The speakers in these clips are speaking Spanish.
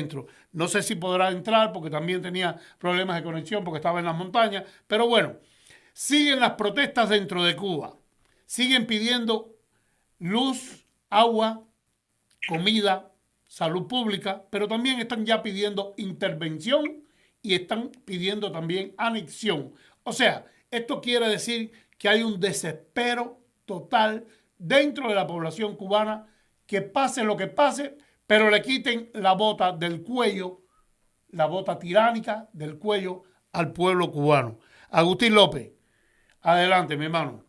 adentro. No sé si podrá entrar porque también tenía problemas de conexión porque estaba en las montañas. Pero bueno, siguen las protestas dentro de Cuba. Siguen pidiendo luz, agua, comida, salud pública, pero también están ya pidiendo intervención y están pidiendo también anexión. O sea, esto quiere decir que hay un desespero total dentro de la población cubana, que pase lo que pase, pero le quiten la bota del cuello, la bota tiránica del cuello al pueblo cubano. Agustín López, adelante, mi hermano.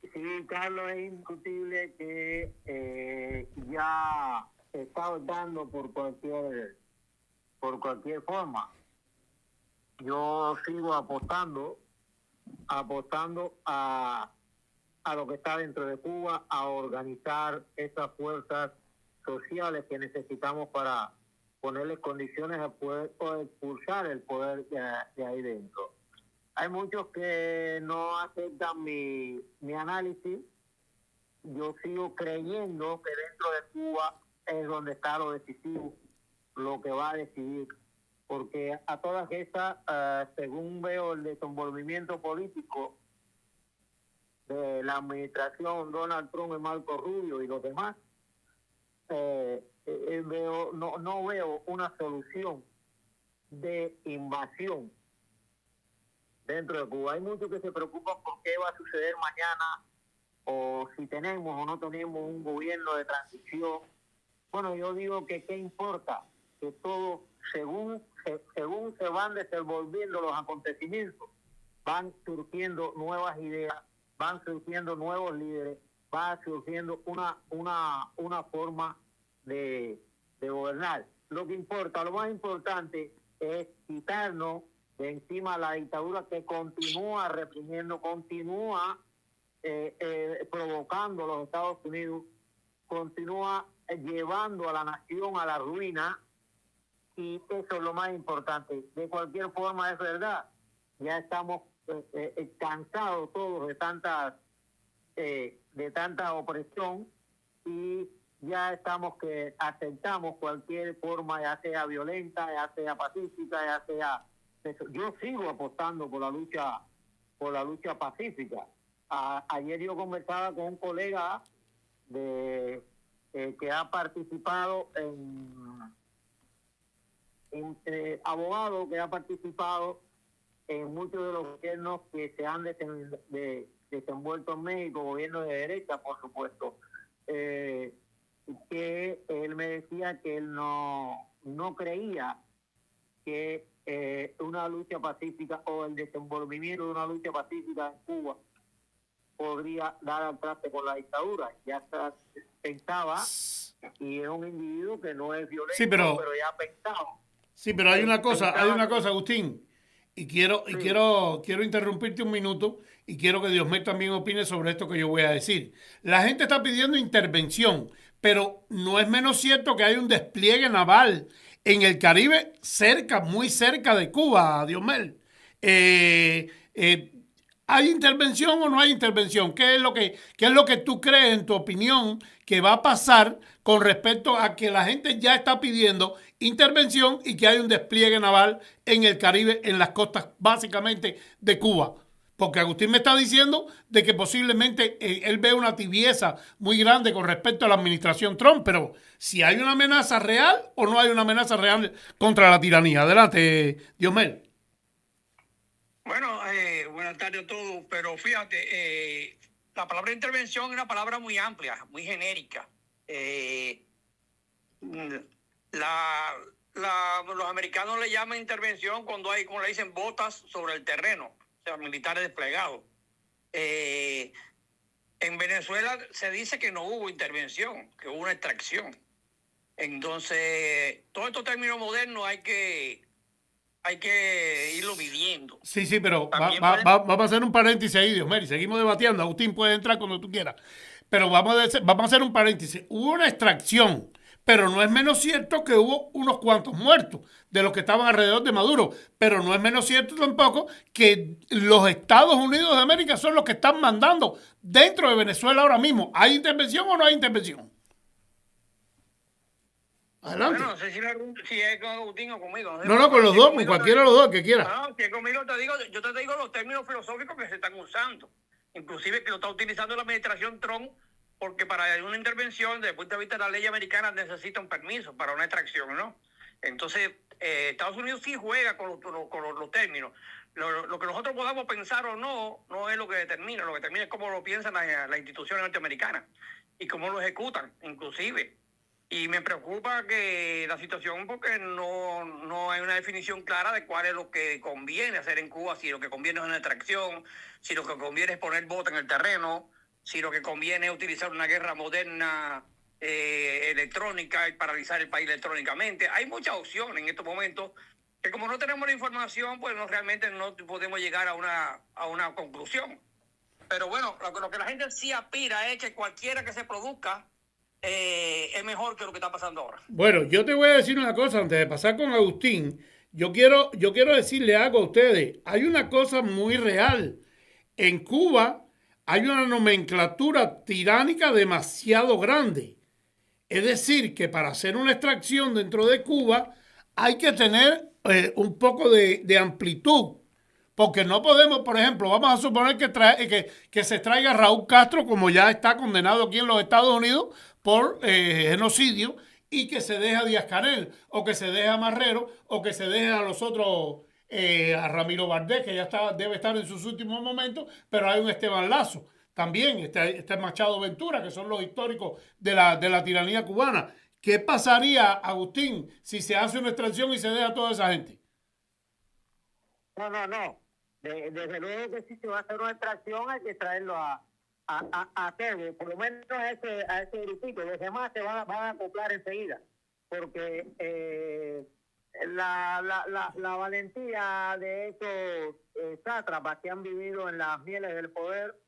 Sí, Carlos, es indiscutible que ya se está optando por cualquier forma. Yo sigo apostando a lo que está dentro de Cuba, a organizar esas fuerzas sociales que necesitamos para ponerle condiciones a poder o expulsar el poder de ahí dentro. Hay muchos que no aceptan mi análisis. Yo sigo creyendo que dentro de Cuba es donde está lo decisivo, lo que va a decidir. Porque a todas estas, según veo el desenvolvimiento político de la administración Donald Trump y Marco Rubio y los demás, no veo una solución de invasión dentro de Cuba. Hay muchos que se preocupan por qué va a suceder mañana, o si tenemos o no tenemos un gobierno de transición. Bueno, yo digo que qué importa, que todo, según se van desenvolviendo los acontecimientos, van surgiendo nuevas ideas, van surgiendo nuevos líderes, va surgiendo una forma de gobernar. Lo que importa, lo más importante es quitarnos de encima la dictadura que continúa reprimiendo, continúa provocando a los Estados Unidos, continúa llevando a la nación a la ruina, y eso es lo más importante. De cualquier forma, es verdad, ya estamos cansados todos de tanta opresión, y ya estamos que aceptamos cualquier forma, ya sea violenta, ya sea pacífica, ya sea eso. Yo sigo apostando por la lucha pacífica. Ayer yo conversaba con un colega que ha participado abogado que ha participado en muchos de los gobiernos que se han desenvuelto en México, gobiernos de derecha, por supuesto, que él me decía que él no creía que una lucha pacífica o el desenvolvimiento de una lucha pacífica en Cuba podría dar al traste con la dictadura. Ya pensaba, y es un individuo que no es violento, Sí, pero ya pensaba. Sí, pero hay una cosa, Agustín, y quiero interrumpirte un minuto y quiero que Diosmé también opine sobre esto que yo voy a decir. La gente está pidiendo intervención, pero no es menos cierto que hay un despliegue naval en el Caribe cerca, muy cerca de Cuba, Diosmé. ¿Hay intervención o no hay intervención? ¿Qué es lo que tú crees, en tu opinión, que va a pasar con respecto a que la gente ya está pidiendo intervención y que hay un despliegue naval en el Caribe, en las costas básicamente de Cuba? Porque Agustín me está diciendo de que posiblemente él ve una tibieza muy grande con respecto a la administración Trump, pero si hay una amenaza real o no hay una amenaza real contra la tiranía. Adelante, Diosmel. Bueno, buenas tardes a todos, pero fíjate, la palabra intervención es una palabra muy amplia, muy genérica. Los americanos le llaman intervención cuando hay, como le dicen, botas sobre el terreno, o sea, militares desplegados. En Venezuela se dice que no hubo intervención, que hubo una extracción. Entonces, todos estos términos modernos hay que irlo midiendo. Sí, pero vamos a hacer un paréntesis ahí, Dios mío. Seguimos debatiendo. Agustín puede entrar cuando tú quieras. Pero vamos a hacer un paréntesis. Hubo una extracción, pero no es menos cierto que hubo unos cuantos muertos de los que estaban alrededor de Maduro. Pero no es menos cierto tampoco que los Estados Unidos de América son los que están mandando dentro de Venezuela ahora mismo. ¿Hay intervención o no hay intervención? Adelante. Bueno, no sé si es con Agustín o conmigo. No, sé, No, con los si dos, con conmigo cualquiera de los dos que quiera. No, si es conmigo te digo, yo te digo los términos filosóficos que se están usando. Inclusive que lo está utilizando la administración Trump, porque para una intervención, desde el punto de vista de la ley americana, necesita un permiso para una extracción, ¿no? Entonces, Estados Unidos sí juega con los términos. Lo que nosotros podamos pensar o no es lo que determina. Lo que determina es cómo lo piensan las instituciones norteamericanas y cómo lo ejecutan, inclusive. Y me preocupa que la situación, porque no hay una definición clara de cuál es lo que conviene hacer en Cuba, si lo que conviene es una extracción, si lo que conviene es poner botas en el terreno, si lo que conviene es utilizar una guerra moderna electrónica y paralizar el país electrónicamente. Hay muchas opciones en estos momentos que, como no tenemos la información, pues realmente no podemos llegar a una conclusión. Pero bueno, lo que la gente sí aspira es que cualquiera que se produzca es mejor que lo que está pasando ahora. Bueno, yo te voy a decir una cosa antes de pasar con Agustín. Yo quiero decirle algo a ustedes. Hay una cosa muy real. En Cuba hay una nomenclatura tiránica demasiado grande. Es decir, que para hacer una extracción dentro de Cuba hay que tener un poco de amplitud. Porque no podemos, por ejemplo, vamos a suponer que se traiga Raúl Castro, como ya está condenado aquí en los Estados Unidos por genocidio, y que se deje a Díaz-Canel, o que se deje a Marrero, o que se deje a los otros, a Ramiro Valdés, que ya debe estar en sus últimos momentos, pero hay un Esteban Lazo. También está Machado Ventura, que son los históricos de la tiranía cubana. ¿Qué pasaría, Agustín, si se hace una extracción y se deja a toda esa gente? No. Desde luego que si se va a hacer una extracción hay que traerlo a Tebo, por lo menos a ese grupito. Los demás se van a acoplar enseguida, porque la valentía de esos sátrapas que han vivido en las mieles del poder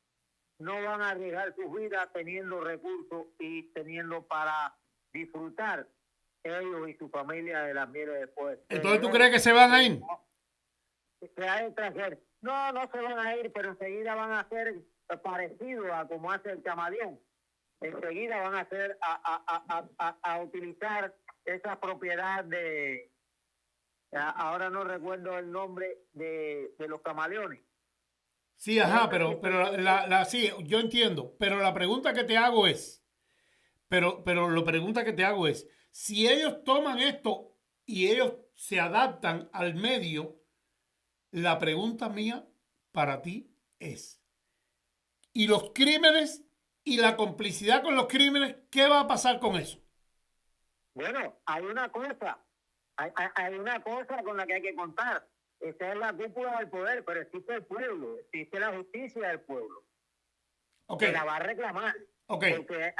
no van a arriesgar sus vidas teniendo recursos y teniendo para disfrutar ellos y su familia de las mieles del poder. Entonces, ¿tú crees que se van a ir? Que hay extranjeros. No se van a ir, pero enseguida van a ser parecidos a como hace el camaleón. Enseguida van a hacer a utilizar esa propiedad de, ahora no recuerdo el nombre de los camaleones. Sí, ajá, pero sí, yo entiendo. Pero la pregunta que te hago es, si ellos toman esto y ellos se adaptan al medio, la pregunta mía para ti es, ¿y los crímenes y la complicidad con los crímenes, qué va a pasar con eso? Bueno, hay una cosa con la que hay que contar. Esa es la cúpula del poder, pero existe el pueblo, existe la justicia del pueblo. Okay. Que la va a reclamar. Okay. Porque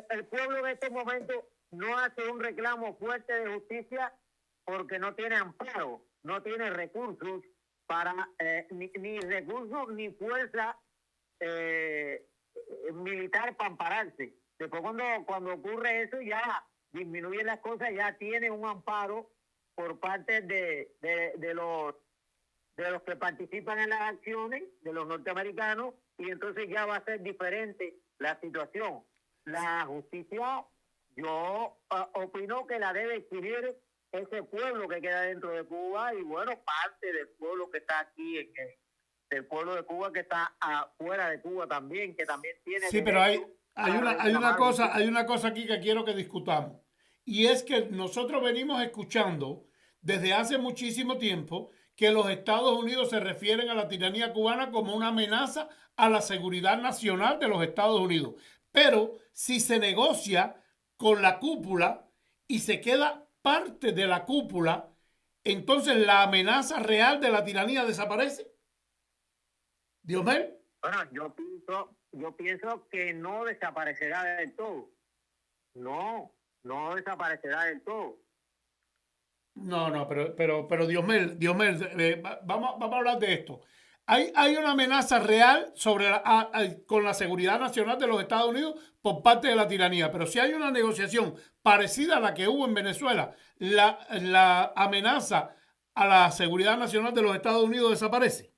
el pueblo en este momento no hace un reclamo fuerte de justicia porque no tiene amparo, no tiene recursos para ni recursos ni fuerza militar para ampararse. Después cuando ocurre eso ya disminuyen las cosas, ya tiene un amparo por parte de los que participan en las acciones, de los norteamericanos, y entonces ya va a ser diferente la situación. La justicia, yo opino que la debe exigir ese pueblo que queda dentro de Cuba y, bueno, parte del pueblo que está aquí, del pueblo de Cuba que está afuera de Cuba también, que también tiene... Sí, pero hay una cosa aquí que quiero que discutamos. Y es que nosotros venimos escuchando desde hace muchísimo tiempo que los Estados Unidos se refieren a la tiranía cubana como una amenaza a la seguridad nacional de los Estados Unidos. Pero si se negocia con la cúpula y se queda parte de la cúpula, entonces la amenaza real de la tiranía desaparece. ¿Diosmel? Bueno, yo pienso que no desaparecerá del todo. No desaparecerá del todo. No, pero Diosmel, vamos a hablar de esto. Hay una amenaza real con la seguridad nacional de los Estados Unidos por parte de la tiranía, pero si hay una negociación parecida a la que hubo en Venezuela, la amenaza a la seguridad nacional de los Estados Unidos desaparece.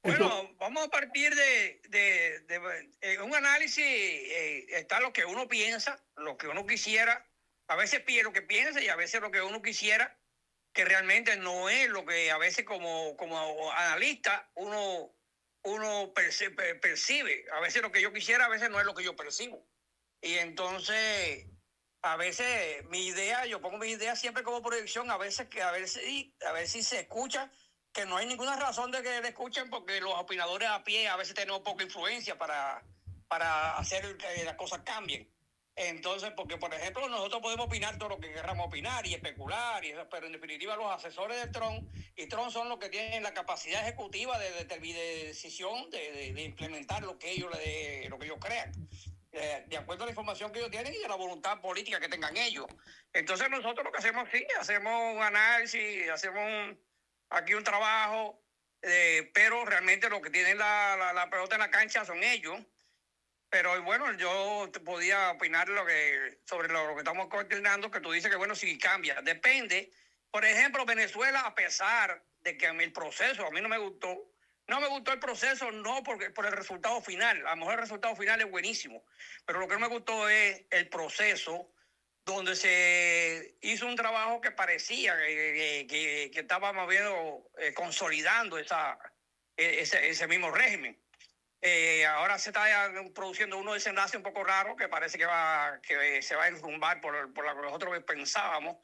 Bueno, vamos a partir de un análisis, está lo que uno piensa, lo que uno quisiera, A veces pide lo que piensa y a veces lo que uno quisiera, que realmente no es lo que a veces como analista uno percibe. A veces lo que yo quisiera, a veces no es lo que yo percibo. Y entonces, a veces yo pongo mi idea siempre como proyección, a ver si se escucha, que no hay ninguna razón de que le escuchen, porque los opinadores a pie a veces tenemos poca influencia para hacer que las cosas cambien. Entonces, porque por ejemplo, nosotros podemos opinar todo lo que queramos opinar y especular, pero en definitiva los asesores de Trump y Trump son los que tienen la capacidad ejecutiva de decisión de implementar lo que ellos crean, de acuerdo a la información que ellos tienen y a la voluntad política que tengan ellos. Entonces nosotros lo que hacemos, sí, hacemos un análisis, aquí un trabajo, pero realmente lo que tienen la pelota en la cancha son ellos. Pero bueno, yo podía opinar sobre lo que estamos coordinando, que tú dices que bueno, si cambia, depende. Por ejemplo, Venezuela, a pesar de que el proceso a mí no me gustó el proceso, no por el resultado final. A lo mejor el resultado final es buenísimo, pero lo que no me gustó es el proceso donde se hizo un trabajo que parecía que estaba más bien consolidando ese mismo régimen. Ahora se está produciendo unos desenlaces un poco raros que parece que se va a enrumbar por lo que nosotros pensábamos.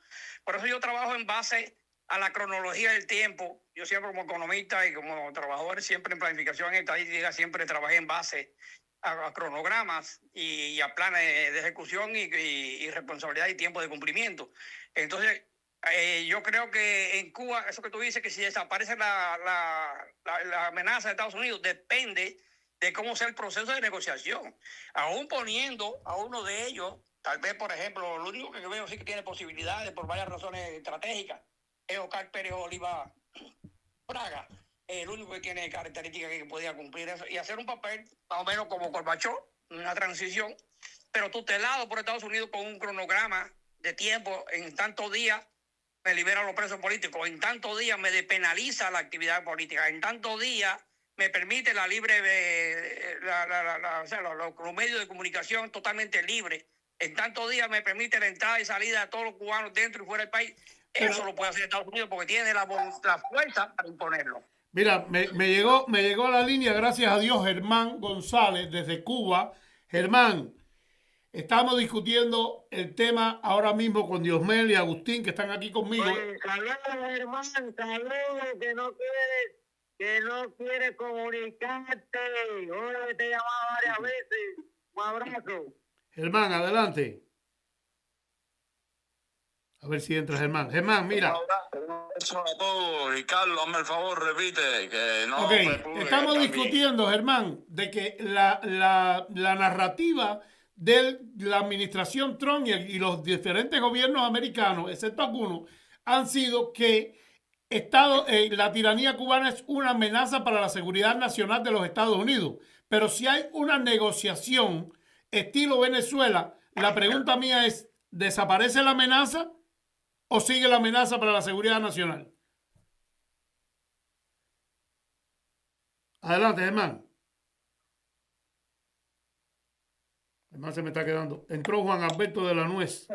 Por eso yo trabajo en base a la cronología del tiempo. Yo siempre como economista y como trabajador siempre en planificación estadística siempre trabajé en base a cronogramas y a planes de ejecución y responsabilidad y tiempo de cumplimiento. Entonces, yo creo que en Cuba, eso que tú dices, que si desaparece la amenaza de Estados Unidos, depende de cómo sea el proceso de negociación. Aún poniendo a uno de ellos, tal vez, por ejemplo, lo único que veo sí que tiene posibilidades por varias razones estratégicas, es Oscar Pérez Oliva Braga, el único que tiene características que podía cumplir eso y hacer un papel más o menos como Gorbachov, una transición, pero tutelado por Estados Unidos con un cronograma de tiempo. En tantos días me liberan los presos políticos, en tantos días me despenaliza la actividad política, en tantos días me permite la libre, los medios de comunicación totalmente libres, en tantos días me permite la entrada y salida de todos los cubanos dentro y fuera del país. Eso lo puede hacer Estados Unidos porque tiene la fuerza para imponerlo. Mira, me llegó a la línea, gracias a Dios, Germán González desde Cuba. Germán, estamos discutiendo el tema ahora mismo con Diosmel y Agustín, que están aquí conmigo. Oye, saludos, hermano, saludos, que no quiere comunicarte. Oye, te he llamado varias veces. Un abrazo. Germán, adelante. A ver si entra Germán. Germán, mira. Un abrazo a todos. Y Carlos, hazme el favor, repite, que no me pude. Estamos discutiendo, Germán, de que la narrativa de la administración Trump y los diferentes gobiernos americanos, excepto algunos, han sido que la tiranía cubana es una amenaza para la seguridad nacional de los Estados Unidos. Pero si hay una negociación estilo Venezuela, la pregunta mía es, ¿desaparece la amenaza o sigue la amenaza para la seguridad nacional? Adelante, Germán. Germán se me está quedando. Entró Juan Alberto de la Nuez.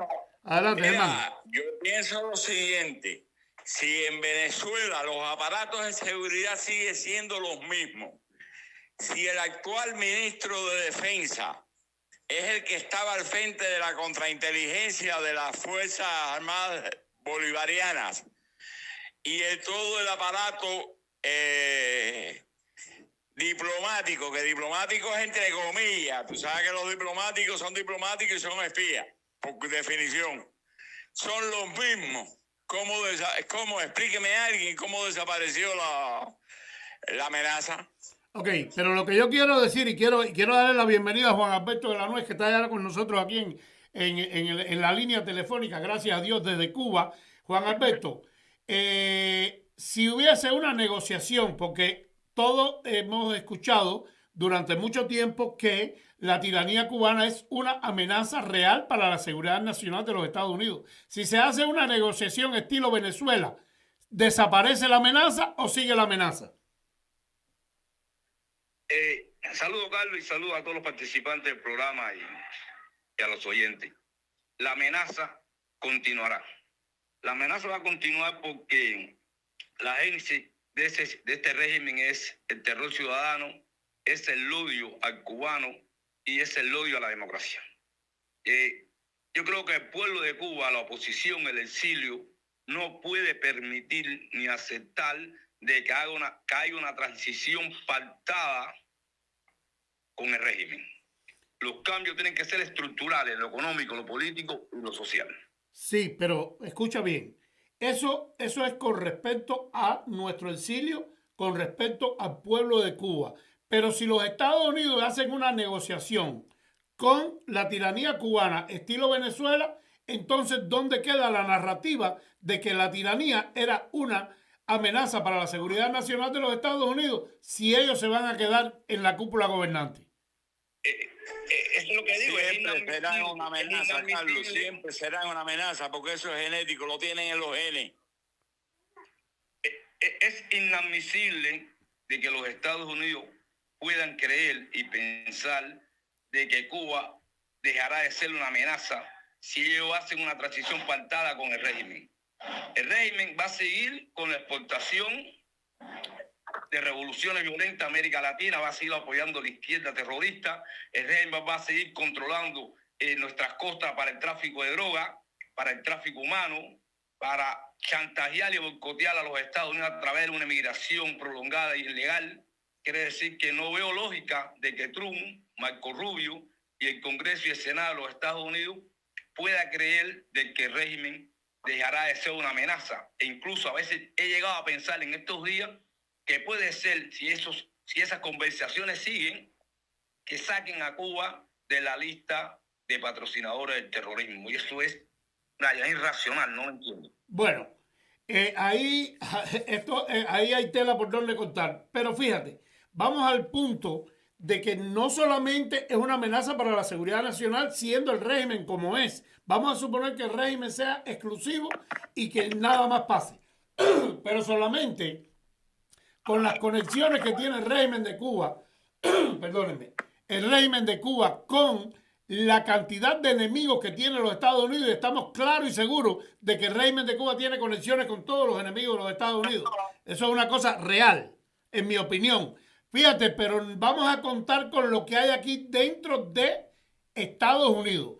Adelante, Germán. Yo pienso lo siguiente. Si en Venezuela los aparatos de seguridad siguen siendo los mismos, si el actual ministro de Defensa es el que estaba al frente de la contrainteligencia de las Fuerzas Armadas Bolivarianas y todo el aparato diplomático, que diplomático es entre comillas, tú sabes que los diplomáticos son diplomáticos y son espías, por definición, son los mismos. ¿Cómo explíqueme a alguien cómo desapareció la amenaza? Ok, pero lo que yo quiero decir y quiero darle la bienvenida a Juan Alberto de la Nuez, que está ya con nosotros aquí en la línea telefónica, gracias a Dios, desde Cuba. Juan Alberto, si hubiese una negociación, porque todos hemos escuchado durante mucho tiempo que la tiranía cubana es una amenaza real para la seguridad nacional de los Estados Unidos. Si se hace una negociación estilo Venezuela, ¿desaparece la amenaza o sigue la amenaza? Saludos, Carlos, y saludos a todos los participantes del programa y a los oyentes. La amenaza continuará. La amenaza va a continuar porque la génesis de este régimen es el terror ciudadano, es el odio al cubano y es el odio a la democracia. Yo creo que el pueblo de Cuba, la oposición, el exilio, no puede permitir ni aceptar de que haya una transición pactada con el régimen. Los cambios tienen que ser estructurales, lo económico, lo político y lo social. Sí, pero escucha bien. Eso es con respecto a nuestro exilio, con respecto al pueblo de Cuba. Pero si los Estados Unidos hacen una negociación con la tiranía cubana estilo Venezuela, entonces ¿dónde queda la narrativa de que la tiranía era una amenaza para la seguridad nacional de los Estados Unidos si ellos se van a quedar en la cúpula gobernante? Eso es lo que digo. Siempre será una amenaza, Carlos. Siempre será una amenaza porque eso es genético, lo tienen en los genes. Es inadmisible de que los Estados Unidos puedan creer y pensar de que Cuba dejará de ser una amenaza si ellos hacen una transición pactada con el régimen. El régimen va a seguir con la exportación de revoluciones violentas a América Latina, va a seguir apoyando a la izquierda terrorista, el régimen va a seguir controlando nuestras costas para el tráfico de droga, para el tráfico humano, para chantajear y boicotear a los Estados Unidos a través de una migración prolongada y ilegal. Quiere decir que no veo lógica de que Trump, Marco Rubio y el Congreso y el Senado de los Estados Unidos pueda creer de que el régimen dejará de ser una amenaza. E incluso a veces he llegado a pensar en estos días que puede ser, si esas conversaciones siguen, que saquen a Cuba de la lista de patrocinadores del terrorismo. Y eso es irracional, no lo entiendo. Bueno, ahí hay tela por donde contar. Pero fíjate, vamos al punto de que no solamente es una amenaza para la seguridad nacional, siendo el régimen como es. Vamos a suponer que el régimen sea exclusivo y que nada más pase. Pero solamente con las conexiones que tiene el régimen de Cuba, perdónenme, el régimen de Cuba con la cantidad de enemigos que tiene los Estados Unidos, y estamos claros y seguros de que el régimen de Cuba tiene conexiones con todos los enemigos de los Estados Unidos. Eso es una cosa real, en mi opinión. Fíjate, pero vamos a contar con lo que hay aquí dentro de Estados Unidos.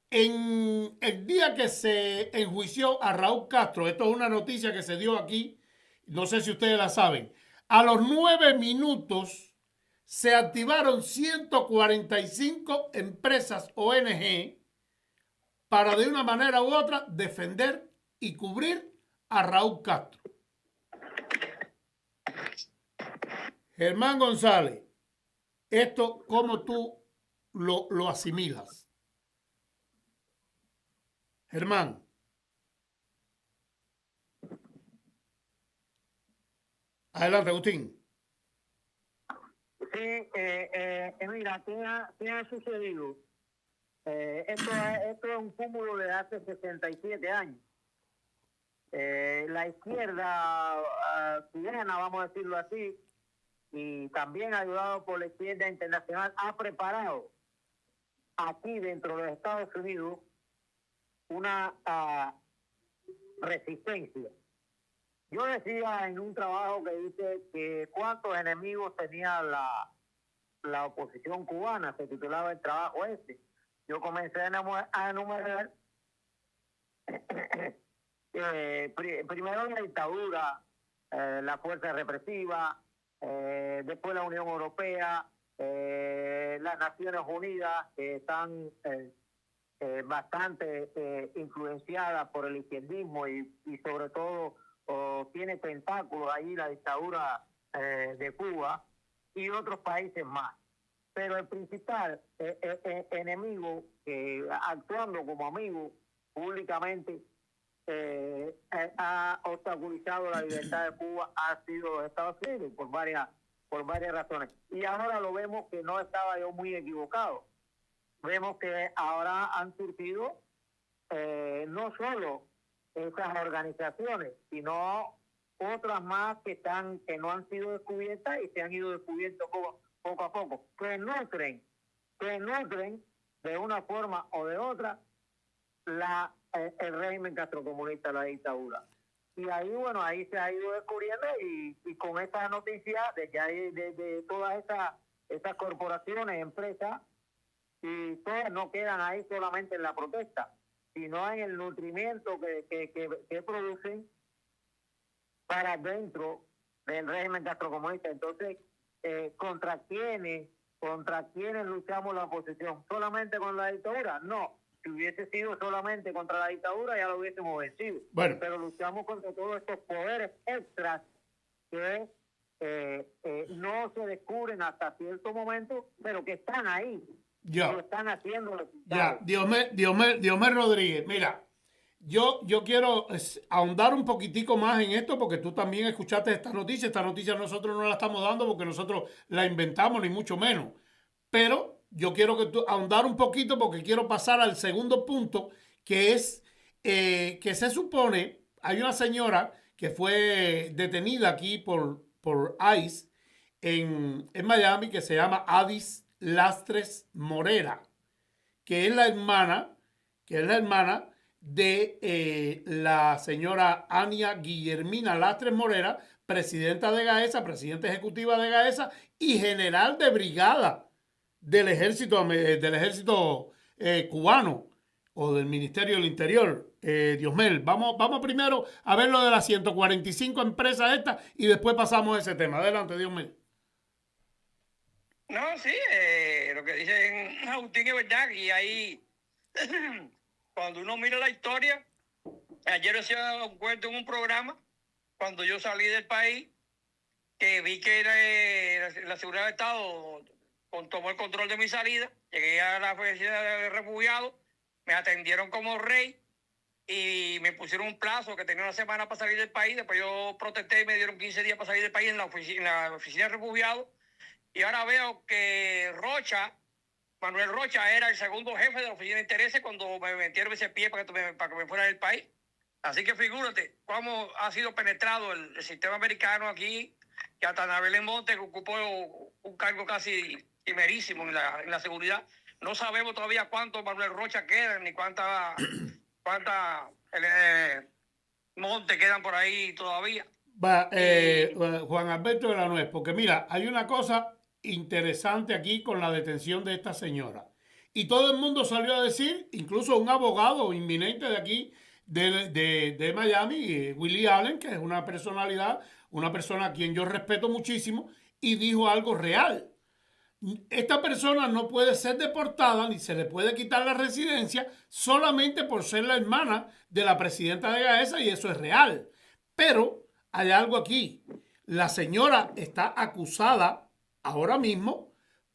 En el día que se enjuició a Raúl Castro, esto es una noticia que se dio aquí, no sé si ustedes la saben, a los 9 minutos se activaron 145 empresas ONG para de una manera u otra defender y cubrir a Raúl Castro. Germán González, esto ¿cómo tú lo asimilas? Germán. Adelante, Agustín. Sí, mira, ¿qué ha sucedido? Esto es un cúmulo de hace 67 años. La izquierda chilena, vamos a decirlo así, y también ayudado por la izquierda internacional, ha preparado aquí dentro de Estados Unidos una resistencia. Yo decía en un trabajo que dice que cuántos enemigos tenía la oposición cubana, se titulaba el trabajo este. Yo comencé a enumerar primero la dictadura, la fuerza represiva, después la Unión Europea, las Naciones Unidas, que están bastante influenciadas por el izquierdismo y sobre todo tiene tentáculos ahí la dictadura de Cuba y otros países más. Pero el principal enemigo, actuando como amigo públicamente, ha obstaculizado la libertad de Cuba, ha sido los Estados Unidos por varias razones. Y ahora lo vemos que no estaba yo muy equivocado. Vemos que ahora han surgido no solo esas organizaciones, sino otras más que no han sido descubiertas y se han ido descubriendo poco a poco, que nutren de una forma o de otra la el régimen castrocomunista, la dictadura. Y ahí, bueno, ahí se ha ido descubriendo y con esta noticia de que hay de todas estas corporaciones, empresas, y todas no quedan ahí solamente en la protesta, sino en el nutrimiento que producen para dentro del régimen castrocomunista. Entonces, ¿contra quiénes luchamos la oposición? ¿Solamente con la dictadura? No. Si hubiese sido solamente contra la dictadura, ya lo hubiésemos vencido. Bueno. Pero luchamos contra todos estos poderes extras que no se descubren hasta cierto momento, pero que están ahí. Ya. Lo están haciendo. Ya, Diosmer Rodríguez, mira, yo quiero ahondar un poquitico más en esto porque tú también escuchaste esta noticia nosotros no la estamos dando porque nosotros la inventamos ni mucho menos, pero yo quiero que tú ahondar un poquito porque quiero pasar al segundo punto que es que se supone, hay una señora que fue detenida aquí por ICE en Miami que se llama Adis Lastres Morera, que es la hermana de la señora Ania Guillermina Lastres Morera, presidenta de GAESA, presidenta ejecutiva de GAESA y general de brigada del ejército cubano o del Ministerio del Interior. Diosmel, vamos primero a ver lo de las 145 empresas estas y después pasamos a ese tema. Adelante, Diosmel. No, sí, lo que dicen Agustín es verdad. Y ahí, cuando uno mira la historia, ayer hacía un cuento en un programa, cuando yo salí del país, que vi que la seguridad del Estado tomó el control de mi salida, llegué a la oficina de refugiados, me atendieron como rey y me pusieron un plazo que tenía una semana para salir del país. Después yo protesté y me dieron 15 días para salir del país en la oficina de refugiados. Y ahora veo que Manuel Rocha era el segundo jefe de la oficina de intereses cuando me metieron ese pie para que me fuera del país. Así que figúrate cómo ha sido penetrado el sistema americano aquí, que hasta Anabel Monte ocupó un cargo casi primerísimo en la seguridad. No sabemos todavía cuántos Manuel Rocha quedan, ni cuánta Monte quedan por ahí todavía. Juan Alberto de la Nuez, porque mira, hay una cosa interesante aquí con la detención de esta señora. Y todo el mundo salió a decir, incluso un abogado inminente de aquí, de Miami, Willie Allen, que es una persona a quien yo respeto muchísimo, y dijo algo real. Esta persona no puede ser deportada ni se le puede quitar la residencia solamente por ser la hermana de la presidenta de GAESA, y eso es real. Pero hay algo aquí. La señora está acusada ahora mismo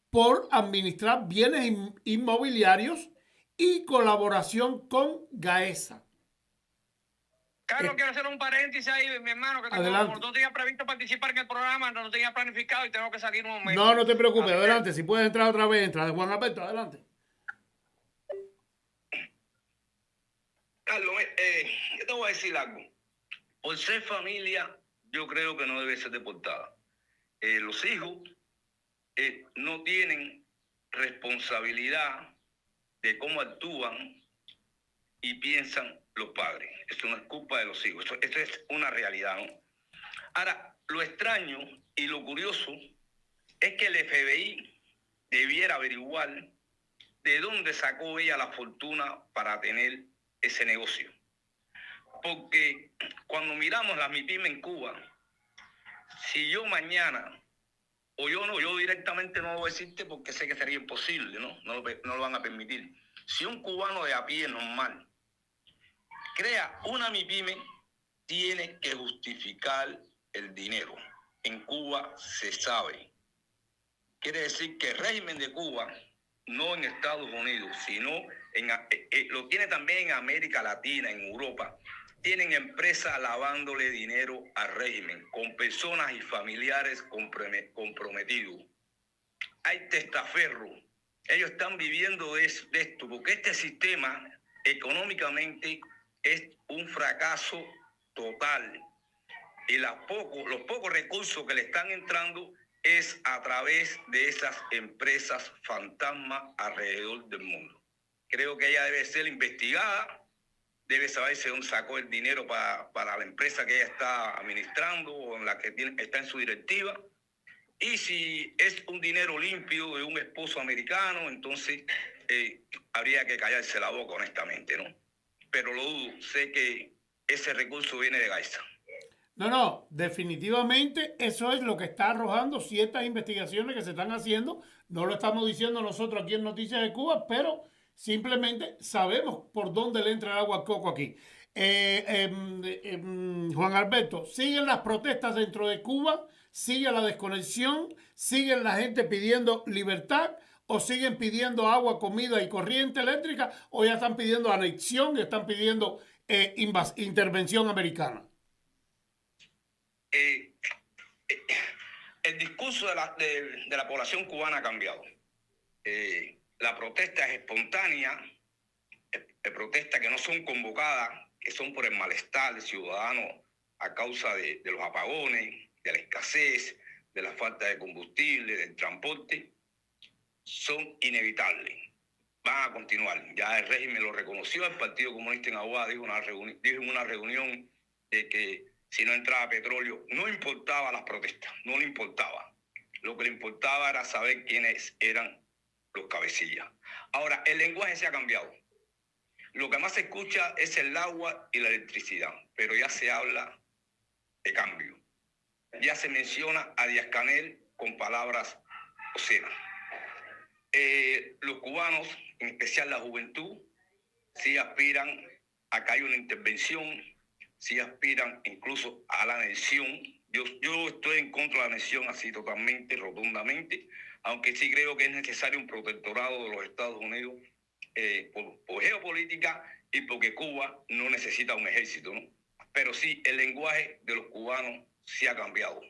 por administrar bienes inmobiliarios y colaboración con GAESA. Carlos, quiero hacer un paréntesis ahí, mi hermano, que no tenía previsto participar en el programa, no lo tenía planificado y tengo que salir un momento. No te preocupes, adelante. Si puedes entrar otra vez, entra. Juan Alberto, adelante. Carlos, yo te voy a decir algo. Por ser familia, yo creo que no debe ser deportada. Los hijos no tienen responsabilidad de cómo actúan y piensan los padres. Esto no es culpa de los hijos. Esto es una realidad, ¿no? Ahora, lo extraño y lo curioso es que el FBI debiera averiguar de dónde sacó ella la fortuna para tener ese negocio. Porque cuando miramos la MIPYME en Cuba, si yo mañana, o yo directamente no lo voy a decirte porque sé que sería imposible, ¿no? No lo van a permitir. Si un cubano de a pie normal crea una MIPYME, tiene que justificar el dinero. En Cuba se sabe. Quiere decir que el régimen de Cuba, no en Estados Unidos, sino lo tiene también en América Latina, en Europa, tienen empresas lavándole dinero al régimen, con personas y familiares comprometidos. Hay testaferros. Ellos están viviendo de esto, porque este sistema económicamente es un fracaso total. Y los pocos recursos que le están entrando es a través de esas empresas fantasmas alrededor del mundo. Creo que ella debe ser investigada debe saberse dónde sacó el dinero para la empresa que ella está administrando o en la que está en su directiva. Y si es un dinero limpio de un esposo americano, entonces habría que callarse la boca, honestamente, ¿no? Pero lo dudo, sé que ese recurso viene de Gaisa. No, definitivamente eso es lo que está arrojando ciertas investigaciones que se están haciendo. No lo estamos diciendo nosotros aquí en Noticias de Cuba, pero simplemente sabemos por dónde le entra el agua al coco aquí. Juan Alberto, siguen las protestas dentro de Cuba, sigue la desconexión, siguen la gente pidiendo libertad o siguen pidiendo agua, comida y corriente eléctrica o ya están pidiendo anexión y están pidiendo intervención americana. El discurso de la población cubana ha cambiado. La protesta es espontánea, protestas que no son convocadas, que son por el malestar del ciudadano a causa de los apagones, de la escasez, de la falta de combustible, del transporte, son inevitables. Van a continuar. Ya el régimen lo reconoció, el Partido Comunista en Aguada dijo en una reunión de que si no entraba petróleo, no importaba las protestas, no le importaba. Lo que le importaba era saber quiénes eran los cabecillas. Ahora, el lenguaje se ha cambiado. Lo que más se escucha es el agua y la electricidad, pero ya se habla de cambio. Ya se menciona a Díaz-Canel con palabras obscenas. Los cubanos, en especial la juventud, sí aspiran a que haya una intervención, sí aspiran incluso a la anexión. Yo estoy en contra de la anexión así totalmente, rotundamente, aunque sí creo que es necesario un protectorado de los Estados Unidos por geopolítica y porque Cuba no necesita un ejército, ¿no? Pero sí, el lenguaje de los cubanos sí ha cambiado.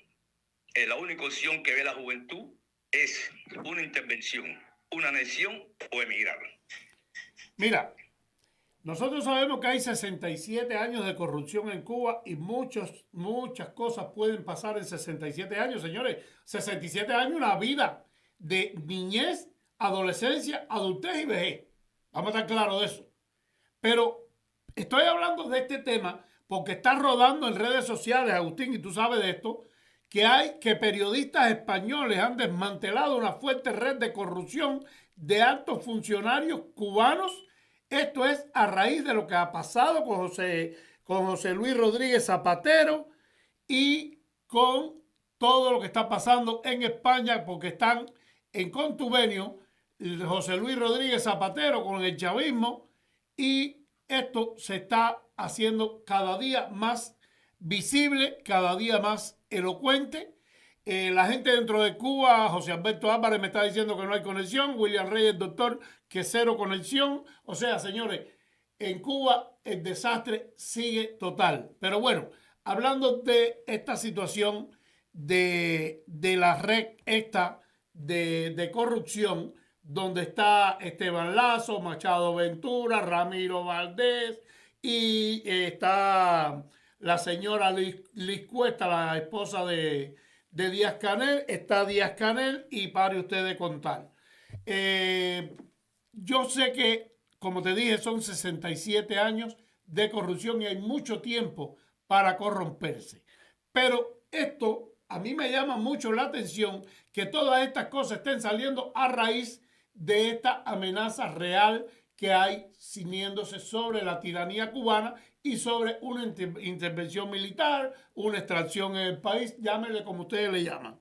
La única opción que ve la juventud es una intervención, una anexión o emigrar. Mira, nosotros sabemos que hay 67 años de corrupción en Cuba y muchas cosas pueden pasar en 67 años, señores. 67 años, una vida de niñez, adolescencia, adultez y vejez. Vamos a estar claros de eso. Pero estoy hablando de este tema porque está rodando en redes sociales, Agustín, y tú sabes de esto, que periodistas españoles han desmantelado una fuerte red de corrupción de altos funcionarios cubanos. Esto es a raíz de lo que ha pasado con José Luis Rodríguez Zapatero y con todo lo que está pasando en España, porque están en contubernio José Luis Rodríguez Zapatero con el chavismo, y esto se está haciendo cada día más visible, cada día más elocuente. La gente dentro de Cuba, José Alberto Álvarez me está diciendo que no hay conexión, William Reyes, doctor, que cero conexión. O sea, señores, en Cuba el desastre sigue total. Pero bueno, hablando de esta situación de la red esta de corrupción, donde está Esteban Lazo, Machado Ventura, Ramiro Valdés y está la señora Liz Cuesta, la esposa de Díaz-Canel, está Díaz-Canel y pare usted de contar. Yo sé que, como te dije, son 67 años de corrupción y hay mucho tiempo para corromperse. Pero esto a mí me llama mucho la atención que todas estas cosas estén saliendo a raíz de esta amenaza real que hay ciñéndose sobre la tiranía cubana y sobre una intervención militar, una extracción en el país, llámenle como ustedes le llaman.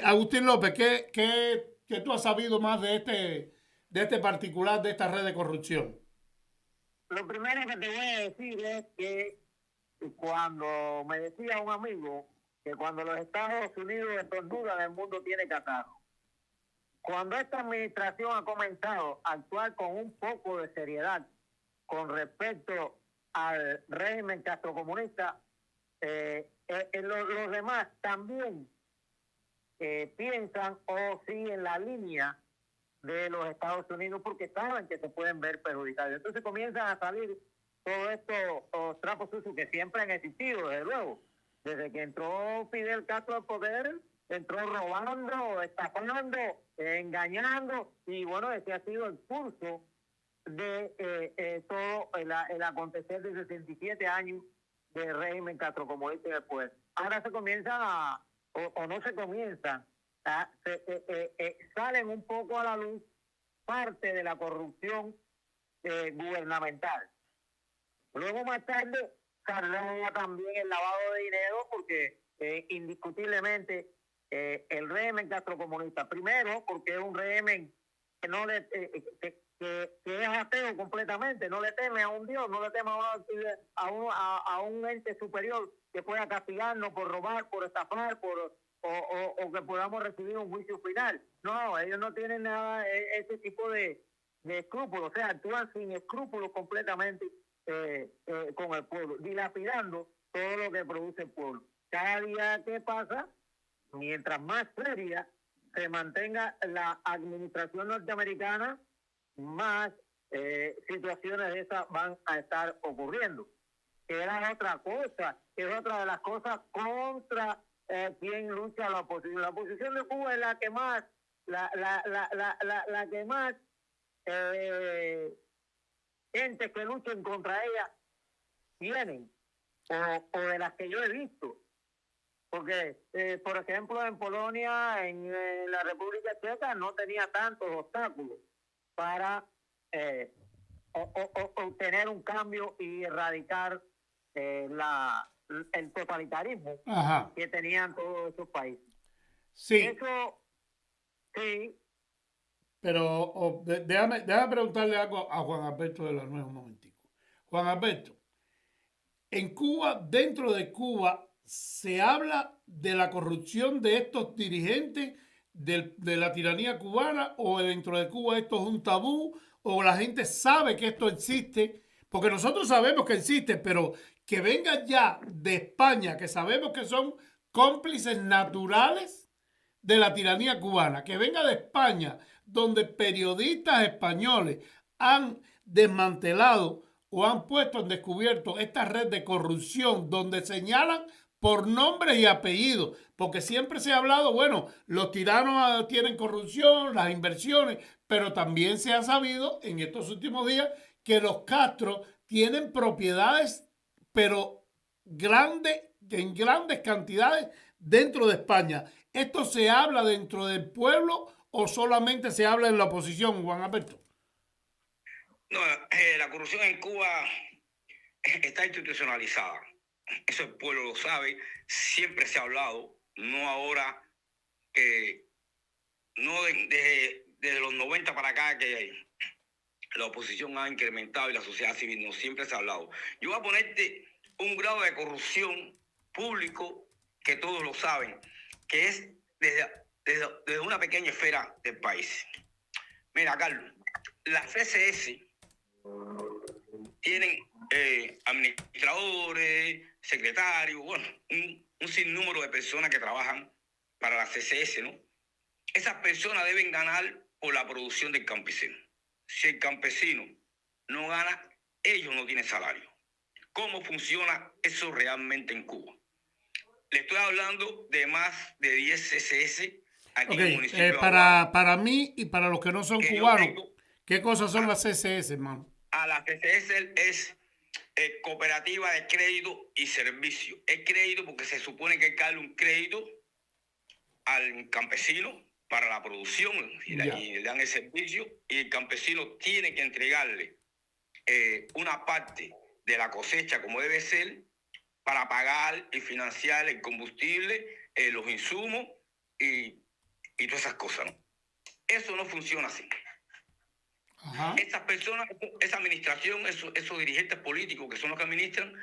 Agustín López, ¿qué tú has sabido más de este particular, de esta red de corrupción? Lo primero que te voy a decir es que cuando me decía un amigo que cuando los Estados Unidos estornudan, el mundo tiene catarro. Cuando esta administración ha comenzado a actuar con un poco de seriedad con respecto al régimen castrocomunista, los demás también piensan o siguen la línea de los Estados Unidos porque saben que se pueden ver perjudicados. Entonces comienzan a salir todos estos trapos sucios que siempre han existido, desde luego. Desde que entró Fidel Castro al poder, entró robando, estafando, engañando, y bueno, ese ha sido el curso de todo el acontecer de 67 años del régimen castrocomunista después. Ahora se comienzan o no se comienzan, salen un poco a la luz parte de la corrupción gubernamental. Luego más tarde saldrá también el lavado de dinero porque indiscutiblemente el régimen castrocomunista, primero porque es un régimen que no le que es ateo completamente, no le teme a un Dios, no le teme a un ente superior que pueda castigarnos por robar, por estafar, o que podamos recibir un juicio final. No, ellos no tienen nada ese tipo de escrúpulos, o sea, actúan sin escrúpulos completamente con el pueblo, dilapidando todo lo que produce el pueblo. Cada día que pasa, mientras más seria se mantenga la administración norteamericana, más situaciones de esas van a estar ocurriendo. Que era otra cosa, que es otra de las cosas contra quien lucha la oposición. La oposición de Cuba es la que más, la que más gente que luchen contra ella tienen, o de las que yo he visto. Porque, por ejemplo, en Polonia, en la República Checa, no tenía tantos obstáculos para obtener un cambio y erradicar el totalitarismo Ajá. que tenían todos esos países. Sí. Eso, sí. Pero déjame preguntarle algo a Juan Alberto de la Nueva un momentico. Juan Alberto, en Cuba, dentro de Cuba, se habla de la corrupción de estos dirigentes de la tiranía cubana, o dentro de Cuba esto es un tabú, o la gente sabe que esto existe, porque nosotros sabemos que existe, pero que venga ya de España, que sabemos que son cómplices naturales de la tiranía cubana, que venga de España, donde periodistas españoles han desmantelado o han puesto en descubierto esta red de corrupción, donde señalan por nombres y apellidos, porque siempre se ha hablado, bueno, los tiranos tienen corrupción, las inversiones, pero también se ha sabido en estos últimos días que los Castro tienen propiedades, pero en grandes cantidades dentro de España. ¿Esto se habla dentro del pueblo o solamente se habla en la oposición, Juan Alberto? No, la corrupción en Cuba está institucionalizada. Eso el pueblo lo sabe. Siempre se ha hablado, no ahora, no desde los 90 para acá que la oposición ha incrementado y la sociedad civil, no, siempre se ha hablado. Yo voy a ponerte un grado de corrupción público que todos lo saben, que es desde una pequeña esfera del país. Mira, Carlos, las CCS tienen administradores, secretarios, bueno, un sinnúmero de personas que trabajan para la CCS, ¿no? Esas personas deben ganar por la producción del campesino. Si el campesino no gana, ellos no tienen salario. ¿Cómo funciona eso realmente en Cuba? Le estoy hablando de más de 10 CCS aquí en el municipio de Aguada. Para mí y para los que no son cubanos, ¿qué cosas son las CCS, hermano? A la CCS es cooperativa de crédito y servicio. Es crédito porque se supone que hay que darle un crédito al campesino para la producción y le dan el servicio, y el campesino tiene que entregarle una parte de la cosecha como debe ser para pagar y financiar el combustible, los insumos y todas esas cosas, ¿no? Eso no funciona así. Ajá. Esas personas, esa administración, esos dirigentes políticos que son los que administran,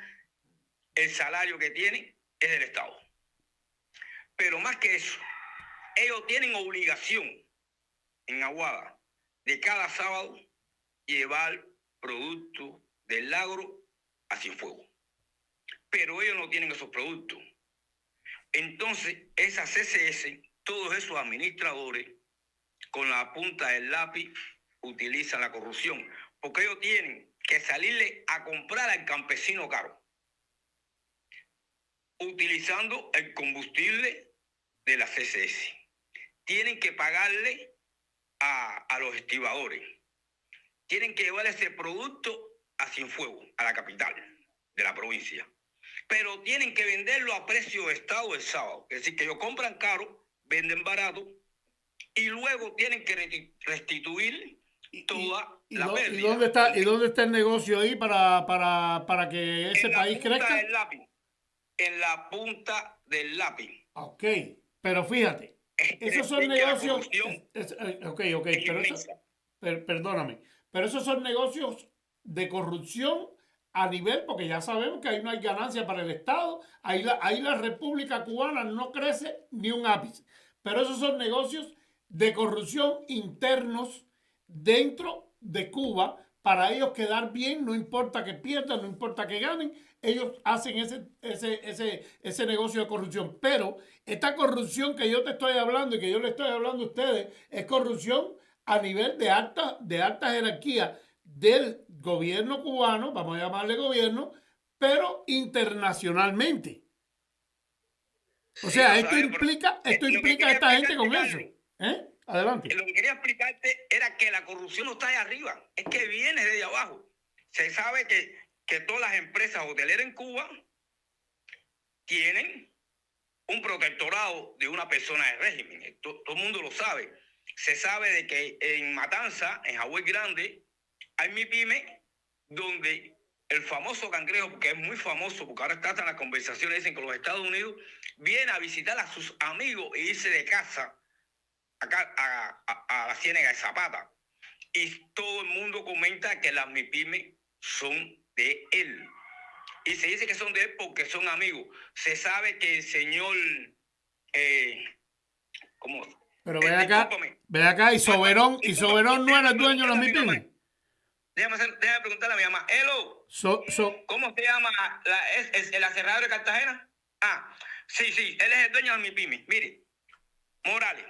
el salario que tienen es del Estado. Pero más que eso, ellos tienen obligación en Aguada de cada sábado llevar productos del agro a Cienfuegos. Pero ellos no tienen esos productos. Entonces, esa CCS, todos esos administradores, con la punta del lápiz, utilizan la corrupción, porque ellos tienen que salirle a comprar al campesino caro, utilizando el combustible de la CCS. Tienen que pagarle a los estibadores, tienen que llevar ese producto a Cienfuegos, a la capital de la provincia. Pero tienen que venderlo a precio de estado el sábado. Es decir, que ellos compran caro, venden barato y luego tienen que restituir toda la pérdida. ¿Y dónde está el negocio ahí para que ese país crezca? En la punta del lápiz. Ok, pero fíjate, esos son negocios. Perdóname, pero esos son negocios de corrupción a nivel, porque ya sabemos que ahí no hay ganancia para el Estado, ahí la República Cubana no crece ni un ápice, pero esos son negocios de corrupción internos dentro de Cuba para ellos quedar bien, no importa que pierdan, no importa que ganen, ellos hacen ese negocio de corrupción. Pero esta corrupción que yo te estoy hablando y que yo le estoy hablando a ustedes es corrupción a nivel de alta jerarquía del gobierno cubano, vamos a llamarle gobierno, pero internacionalmente. O sea, esto implica a esta gente con eso. Adelante. Lo que quería explicarte era que la corrupción no está ahí arriba, es que viene desde abajo. Se sabe que todas las empresas hoteleras en Cuba tienen un protectorado de una persona del régimen. Todo el mundo lo sabe. Se sabe de que en Matanza, en Hawái Grande, hay MIPYME donde el famoso Cangrejo, que es muy famoso porque ahora está en las conversaciones, dicen que los Estados Unidos viene a visitar a sus amigos e irse de casa acá a la Ciénaga de Zapata. Y todo el mundo comenta que las MIPYME son de él. Y se dice que son de él porque son amigos. Se sabe que el señor... ¿cómo? Pero ve acá, y Soberón no era el dueño de las MIPYME. Déjame preguntarle a mi mamá. Hello. ¿Cómo se llama el aserrador de Cartagena? Sí, él es el dueño de las MIPYME. Mire, Morales.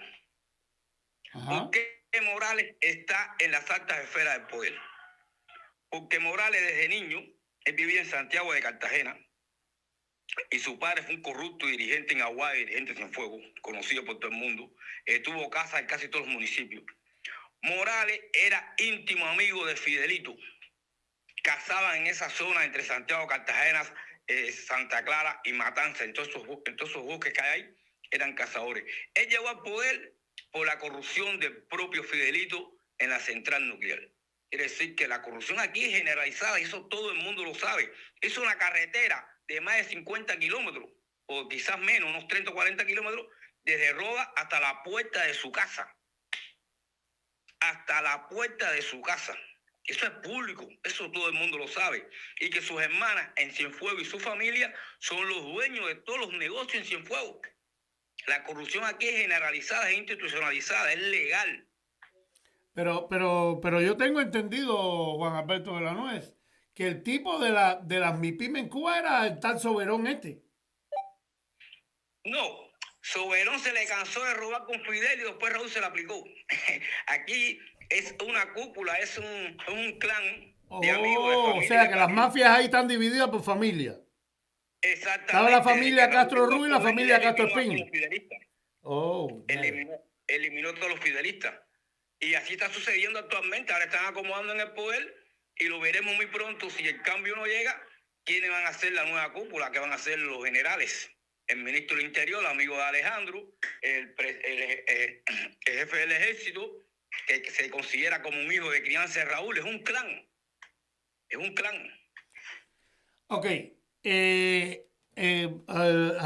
¿Por qué Morales está en las altas esferas del poder? Porque Morales desde niño, él vivía en Santiago de Cartagena y su padre fue un corrupto dirigente en Aguada, dirigente sin fuego, conocido por todo el mundo. Tuvo casa en casi todos los municipios. Morales era íntimo amigo de Fidelito. Cazaban en esa zona entre Santiago, Cartagena, Santa Clara y Matanza. En todos esos bosques que hay ahí, eran cazadores. Él llegó al poder por la corrupción del propio Fidelito en la central nuclear. Quiere decir que la corrupción aquí es generalizada y eso todo el mundo lo sabe. Es una carretera de más de 50 kilómetros, o quizás menos, unos 30 o 40 kilómetros, desde Roda hasta la puerta de su casa. Hasta la puerta de su casa. Eso es público, eso todo el mundo lo sabe. Y que sus hermanas en Cienfuegos y su familia son los dueños de todos los negocios en Cienfuegos. La corrupción aquí es generalizada, es institucionalizada, es legal. Pero yo tengo entendido, Juan Alberto de la Nuez, que el tipo de las MIPYME en Cuba era el tal Soberón este. No, Soberón se le cansó de robar con Fidel y después Raúl se la aplicó. Aquí es una cúpula, es un clan de amigos, de familia. O sea que las mafias ahí están divididas por familia. Exactamente. Estaba la familia Castro Ruiz y la familia Castro Espín. Eliminó a todos los fidelistas. Y así está sucediendo actualmente. Ahora están acomodando en el poder y lo veremos muy pronto. Si el cambio no llega, ¿quiénes van a ser la nueva cúpula? ¿Qué van a ser los generales? El ministro del Interior, amigo de Alejandro, el jefe del ejército, que se considera como un hijo de crianza de Raúl. Es un clan. Es un clan. Ok.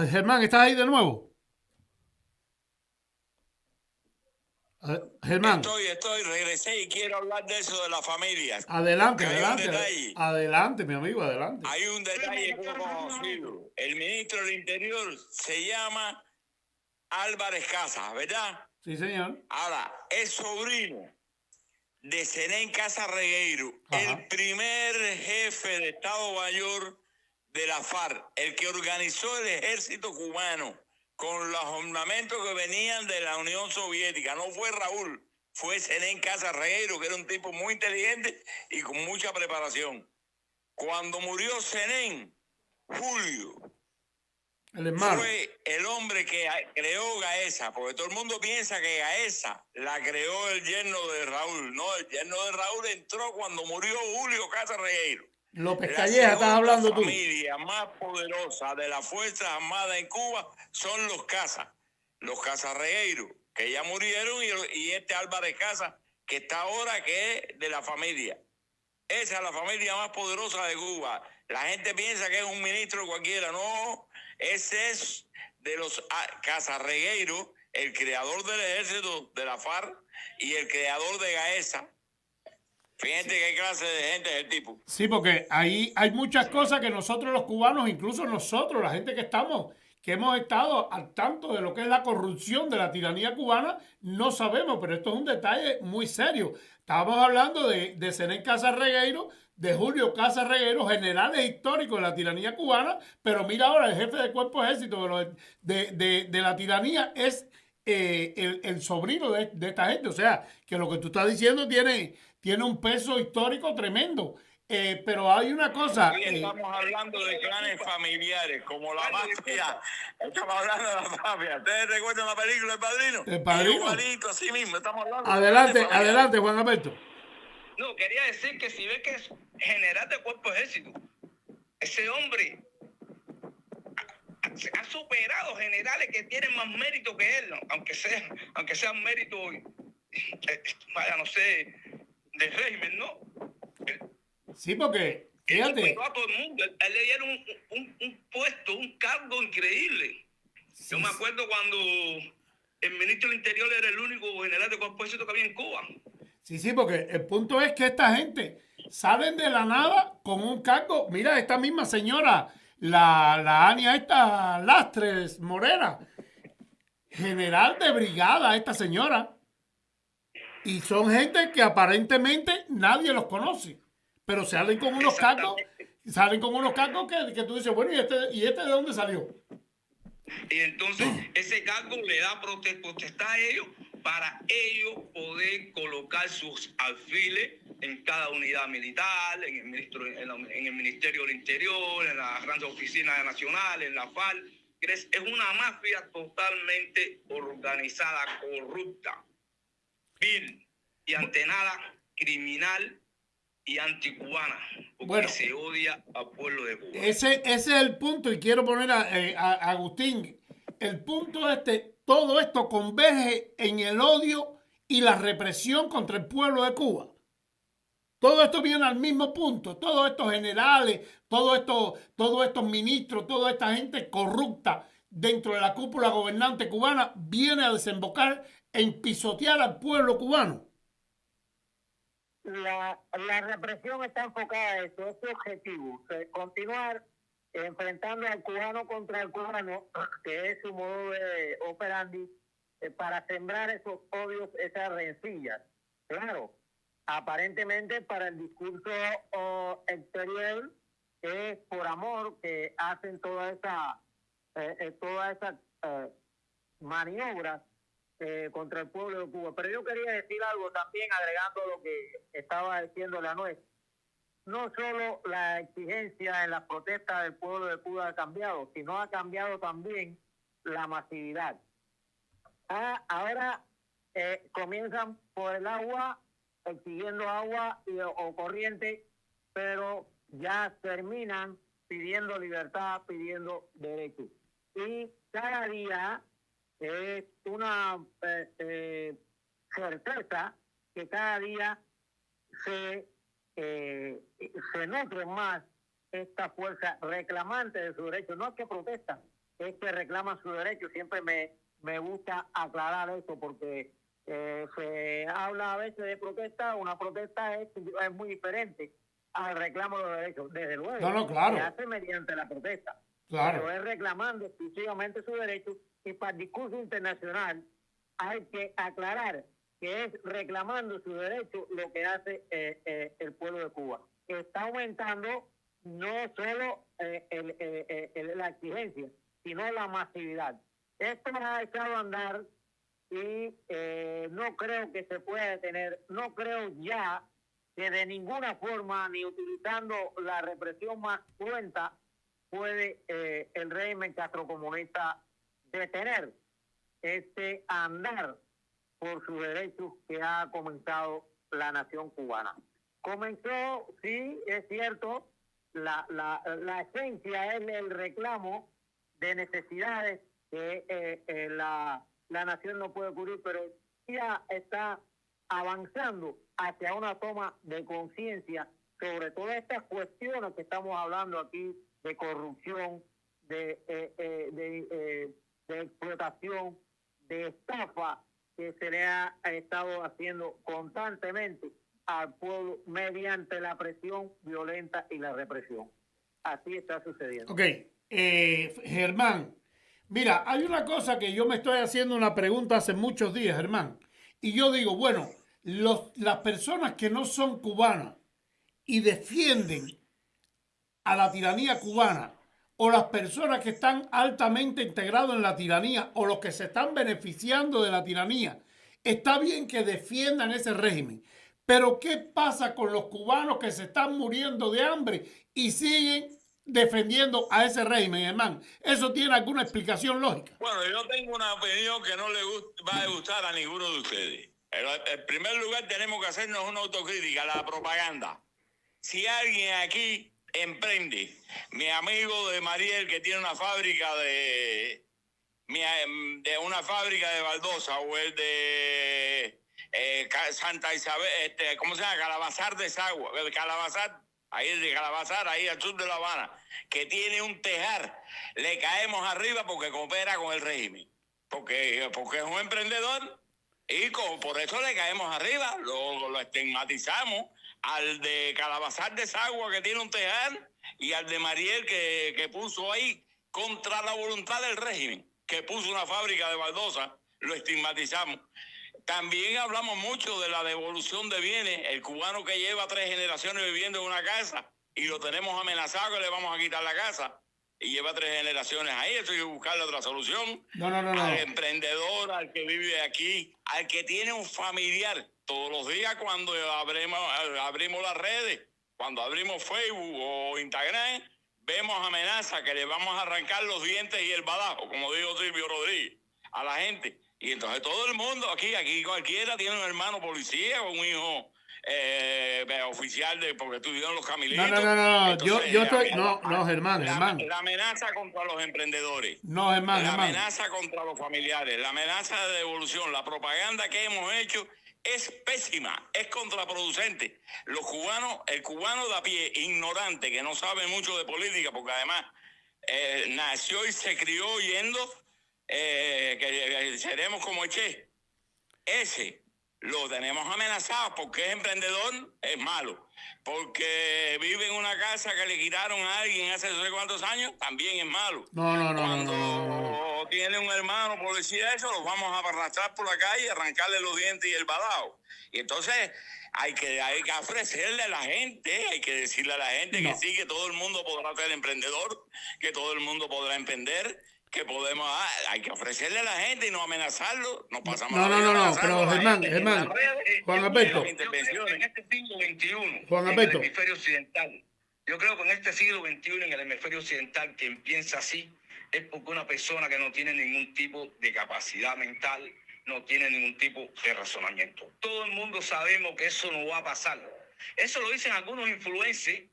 Germán, ¿estás ahí de nuevo? Germán. Estoy, regresé y quiero hablar de eso de las familias. Adelante, mi amigo, adelante. Hay un detalle conocido. El ministro del Interior se llama Álvarez Casas, ¿verdad? Sí, señor. Ahora, es sobrino de Zenén Casas Regueiro, el primer jefe de Estado Mayor de la FARC, el que organizó el ejército cubano con los ornamentos que venían de la Unión Soviética. No fue Raúl, fue Zenén Casas Regueiro, que era un tipo muy inteligente y con mucha preparación. Cuando murió Zenén, Julio, El hermano. fue el hombre que creó Gaesa, porque todo el mundo piensa que Gaesa la creó el yerno de Raúl. No, el yerno de Raúl entró cuando murió Julio Casa Regueiro. López La Calleja, estás segunda hablando tú. familia más poderosa de las Fuerzas Armadas en Cuba son los Casas Regueiro, que ya murieron, y este Álvarez Casas, que está ahora, que es de la familia. Esa es la familia más poderosa de Cuba. La gente piensa que es un ministro cualquiera. No, ese es de los Casas Regueiro, el creador del ejército de la FARC y el creador de Gaesa. Fíjate qué clase de gente es el tipo. Sí, porque ahí hay muchas cosas que nosotros los cubanos, incluso nosotros, la gente que hemos estado al tanto de lo que es la corrupción de la tiranía cubana, no sabemos, pero esto es un detalle muy serio. Estábamos hablando de Zenén Casas Regueiro, de Julio Casas Regueiro, generales históricos de la tiranía cubana, pero mira ahora, el jefe del cuerpo de ejército de la tiranía es el sobrino de esta gente. O sea, que lo que tú estás diciendo tiene un peso histórico tremendo. Pero hay una cosa. Aquí estamos hablando de clanes familiares, como la mafia. Estamos hablando de la mafia. ¿Ustedes recuerdan la película El Padrino? El Padrino. Igualito, así mismo. Estamos hablando Adelante, Juan Alberto. No, quería decir que si ve que es general de cuerpo de ejército, ese hombre ha superado generales que tienen más mérito que él, ¿no? aunque sean méritos, vaya, no sé, del régimen, ¿no? Sí, porque, fíjate. A todo el mundo. Él le dieron un puesto, un cargo increíble. Sí, Yo me acuerdo cuando el ministro del Interior era el único general de cuerpo de ejército que había en Cuba. Sí, porque el punto es que esta gente salen de la nada con un cargo. Mira, esta misma señora, la Ania esta Lastres Morera, general de brigada, esta señora. Y son gente que aparentemente nadie los conoce, pero salen con unos cargos, que tú dices, bueno, ¿y este de dónde salió? Y entonces ese cargo le da potestad a ellos para ellos poder colocar sus alfiles en cada unidad militar, en el Ministerio del Interior, en las grandes oficinas nacionales, en la FARC. Es una mafia totalmente organizada, corrupta, vil y ante nada criminal y anticubana, porque se odia al pueblo de Cuba. Ese es el punto, y quiero poner a Agustín. El punto todo esto converge en el odio y la represión contra el pueblo de Cuba. Todo esto viene al mismo punto. Todos estos generales, todos estos ministros, toda esta gente corrupta dentro de la cúpula gobernante cubana viene a desembocar en pisotear al pueblo cubano. La represión está enfocada a eso, es su objetivo, continuar enfrentando al cubano contra el cubano, que es su modo de operandi, para sembrar esos odios, esas rencillas. Claro, aparentemente para el discurso exterior es por amor que hacen todas esas maniobras contra el pueblo de Cuba. Pero yo quería decir algo también, agregando lo que estaba diciendo la nuez. No solo la exigencia en las protestas del pueblo de Cuba ha cambiado, sino ha cambiado también la masividad. Ahora comienzan por el agua, exigiendo agua o corriente, pero ya terminan pidiendo libertad, pidiendo derechos. Y cada día es una certeza que cada día se nutren más esta fuerza reclamante de su derecho. No es que protestan, es que reclaman su derecho. Siempre me gusta aclarar eso, porque se habla a veces de protesta. Una protesta es muy diferente al reclamo de los derechos. Desde luego, No, claro. se hace mediante la protesta. Claro. Pero es reclamando exclusivamente su derecho, y para el discurso internacional hay que aclarar que es reclamando su derecho lo que hace el pueblo de Cuba. Está aumentando no solo la exigencia, sino la masividad. Esto ha echado a andar y no creo que se pueda detener. No creo ya que de ninguna forma, ni utilizando la represión más cruenta, puede el régimen castrocomunista detener este andar por sus derechos que ha comenzado la nación cubana. Comenzó, sí, es cierto, la esencia es el reclamo de necesidades que la nación no puede cubrir, pero ya está avanzando hacia una toma de conciencia sobre todas estas cuestiones que estamos hablando aquí, de corrupción, de explotación, de estafa que se le ha estado haciendo constantemente al pueblo mediante la presión violenta y la represión. Así está sucediendo. Ok, Germán, mira, hay una cosa que yo me estoy haciendo una pregunta hace muchos días, Germán, y yo digo, bueno, las personas que no son cubanas y defienden a la tiranía cubana, o las personas que están altamente integrados en la tiranía, o los que se están beneficiando de la tiranía, está bien que defiendan ese régimen. Pero ¿qué pasa con los cubanos que se están muriendo de hambre y siguen defendiendo a ese régimen, hermano? ¿Eso tiene alguna explicación lógica? Bueno, yo tengo una opinión que no le va a gustar a ninguno de ustedes. Pero en primer lugar tenemos que hacernos una autocrítica, la propaganda. Si alguien aquí emprende, mi amigo de Mariel que tiene una fábrica de una fábrica de baldosa, o el de Santa Isabel, ¿cómo se llama? Calabazar de Sagua, Calabazar, ahí el de Calabazar, ahí al sur de La Habana, que tiene un tejar, le caemos arriba porque coopera con el régimen, porque es un emprendedor y por eso le caemos arriba, lo estigmatizamos. Al de Calabazar de Sagua que tiene un tejar, y al de Mariel que puso ahí contra la voluntad del régimen, que puso una fábrica de baldosa, lo estigmatizamos. También hablamos mucho de la devolución de bienes, el cubano que lleva 3 generaciones viviendo en una casa y lo tenemos amenazado que le vamos a quitar la casa y lleva 3 generaciones ahí. Eso hay que buscarle otra solución. No. Al emprendedor, al que vive aquí, al que tiene un familiar. Todos los días cuando abrimos las redes, cuando abrimos Facebook o Instagram, vemos amenazas que le vamos a arrancar los dientes y el badajo, como dijo Silvio Rodríguez, a la gente. Y entonces todo el mundo aquí cualquiera tiene un hermano policía o un hijo oficial porque estuvieron los camilitos. No. Entonces, yo estoy... No, Germán. La amenaza contra los emprendedores. No, Germán. La amenaza contra los familiares, la amenaza de devolución, la propaganda que hemos hecho es pésima, es contraproducente. El cubano de a pie, ignorante, que no sabe mucho de política, porque además nació y se crió oyendo que seremos como Che. Ese lo tenemos amenazado porque es emprendedor, es malo. Porque vive en una casa que le quitaron a alguien hace no sé cuántos años, también es malo. Cuando tiene un hermano policía, eso los vamos a arrastrar por la calle, arrancarle los dientes y el badajo. Y entonces hay que ofrecerle a la gente, hay que decirle a la gente que sí, que todo el mundo podrá ser emprendedor, que todo el mundo podrá emprender, que podemos, hay que ofrecerle a la gente y no amenazarlo. No pasamos pero Germán, Juan Alberto. En este siglo XXI, Juan en el Alberto. hemisferio occidental, yo creo que en este siglo XXI, en el hemisferio occidental, quien piensa así es porque una persona que no tiene ningún tipo de capacidad mental, no tiene ningún tipo de razonamiento. Todo el mundo sabemos que eso no va a pasar. Eso lo dicen algunos influencers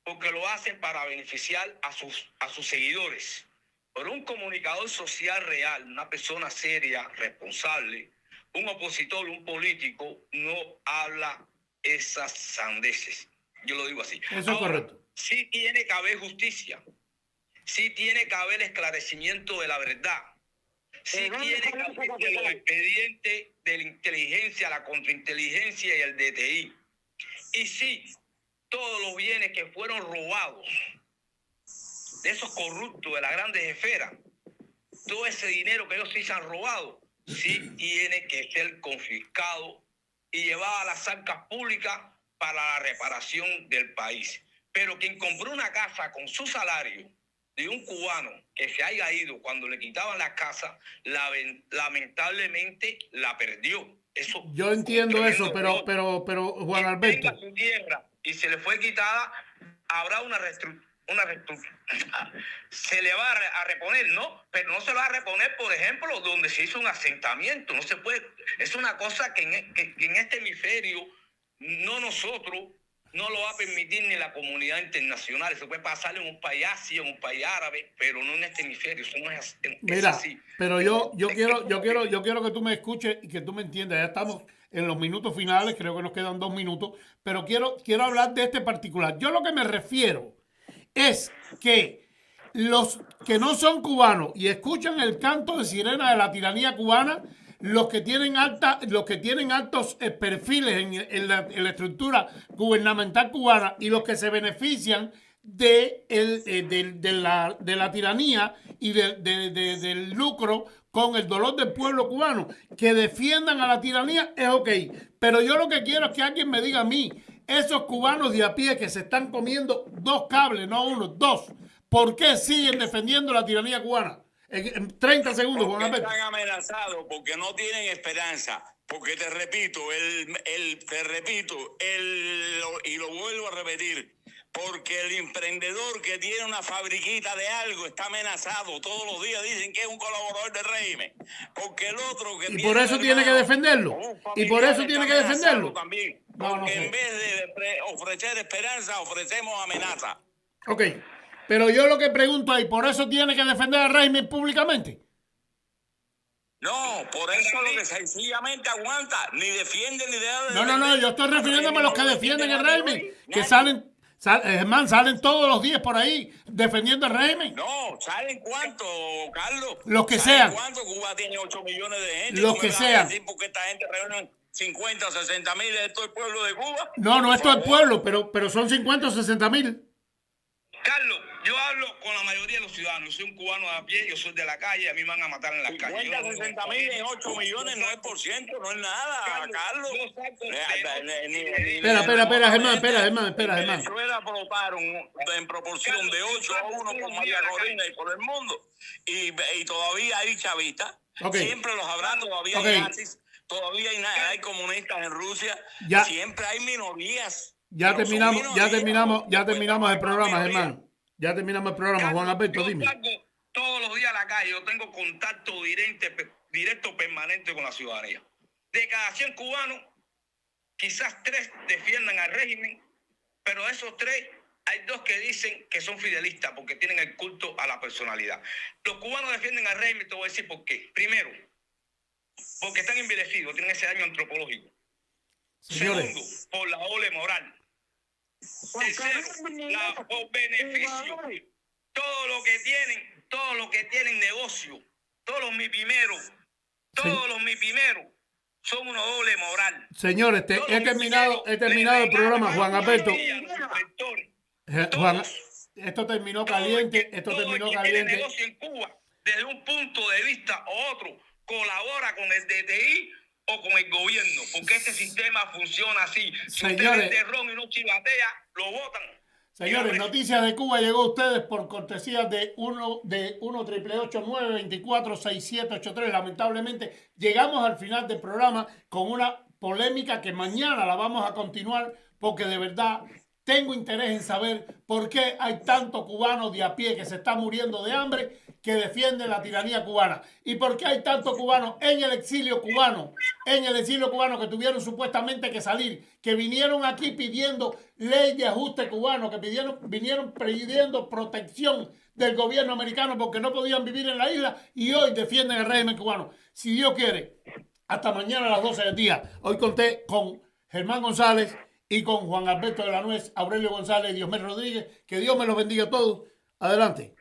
porque lo hacen para beneficiar a sus seguidores. Pero un comunicador social real, una persona seria, responsable, un opositor, un político, no habla esas sandeces. Yo lo digo así. Eso es correcto. Sí tiene que haber justicia. Sí tiene que haber esclarecimiento de la verdad. Sí tiene que haber de los expedientes de la inteligencia, la contrainteligencia y el DTI. Y sí, todos los bienes que fueron robados de esos corruptos de las grandes esferas, todo ese dinero que ellos sí se han robado, sí tiene que ser confiscado y llevado a las arcas públicas para la reparación del país. Pero quien compró una casa con su salario de un cubano que se haya ido cuando le quitaban la casa, lamentablemente la perdió. Eso, yo entiendo eso, pero Juan Alberto. Su tierra y se le fue quitada, habrá una una reestructura, se le va a reponer, ¿no? Pero no se va a reponer, por ejemplo, donde se hizo un asentamiento. No se puede. Es una cosa que en este hemisferio, no nosotros, no lo va a permitir ni la comunidad internacional. Se puede pasar en un país asia, en un país árabe, pero no en este hemisferio. Eso no es, Mira, así. pero yo quiero que tú me escuches y que tú me entiendas. Ya estamos en los minutos finales, creo que nos quedan 2 minutos, pero quiero hablar de este particular. Yo lo que me refiero es que los que no son cubanos y escuchan el canto de sirena de la tiranía cubana, los que tienen altos perfiles en la estructura gubernamental cubana y los que se benefician de la tiranía y del lucro con el dolor del pueblo cubano, que defiendan a la tiranía, es ok. Pero yo lo que quiero es que alguien me diga a mí, esos cubanos de a pie que se están comiendo 2 cables, no 1, 2, ¿por qué siguen defendiendo la tiranía cubana? En 30 segundos, Juan Porque Alberto. están amenazados, porque no tienen esperanza, porque te repito, y lo vuelvo a repetir, porque el emprendedor que tiene una fabriquita de algo está amenazado. Todos los días dicen que es un colaborador del régimen. Porque el otro que y por eso tiene que defenderlo. Y por eso tiene que defenderlo. También. No, Porque no sé. en vez de ofrecer esperanza, ofrecemos amenaza. Ok. Pero yo lo que pregunto es, ¿por eso tiene que defender al régimen públicamente? No, por eso lo que sencillamente aguanta, ni defiende ni deja de defender. No, yo estoy refiriéndome a los que defienden el régimen, que salen todos los días por ahí defendiendo el régimen. No, ¿saben cuánto, Carlos? Los que ¿Saben sean. cuánto? Cuba tiene 8 millones de gente. Los ¿Tú que me vas a sean. decir porque esta gente reúne 50 o 60 mil de todo el pueblo de Cuba? No es todo el Por favor. pueblo, pero son 50 o 60 mil. Carlos, yo hablo con la mayoría de los ciudadanos. Yo soy un cubano de a pie, yo soy de la calle, a mí me van a matar en las calles. 50, 60 mil en 8 millones no es por ciento, no es nada, Carlos. Espera, Germán. En Venezuela votaron en proporción de 8 a 1 por María Corina y por el mundo. Y todavía hay chavistas. Okay. Siempre los habrá, todavía Okay. hay nazis, todavía hay comunistas en Rusia. Ya. Siempre hay minorías. Ya Pero son terminamos minorías. el programa, Germán. Ya terminamos el programa, Juan Alberto, dime. Yo salgo todos los días a la calle, yo tengo contacto directo permanente con la ciudadanía. De cada 100 cubanos, quizás 3 defiendan al régimen, pero de esos 3 hay 2 que dicen que son fidelistas porque tienen el culto a la personalidad. Los cubanos defienden al régimen, te voy a decir por qué. Primero, porque están envilecidos, tienen ese daño antropológico. Señores. Segundo, por la doble moral. Tercero, por beneficio. Todo lo que tienen negocio, todos los mipimeros son una doble moral. Señores, he terminado el programa, Juan Alberto. Juan, esto terminó caliente, Tiene negocio en Cuba, desde un punto de vista u otro, colabora con el DTI o con el gobierno, porque este sistema funciona así. Si usted Señores. vende ron y no chivatea, lo votan. Señores, Noticias de Cuba llegó a ustedes por cortesía de 1-888-924-6783. Lamentablemente, llegamos al final del programa con una polémica que mañana la vamos a continuar porque de verdad tengo interés en saber por qué hay tantos cubanos de a pie que se están muriendo de hambre que defienden la tiranía cubana y por qué hay tantos cubanos en el exilio cubano que tuvieron supuestamente que salir, que vinieron aquí pidiendo ley de ajuste cubano, que vinieron pidiendo protección del gobierno americano porque no podían vivir en la isla y hoy defienden el régimen cubano. Si Dios quiere, hasta mañana a las 12 del día. Hoy conté con Germán González y con Juan Alberto de la Nuez, Aurelio González y Diosmel Rodríguez. Que Dios me los bendiga a todos. Adelante.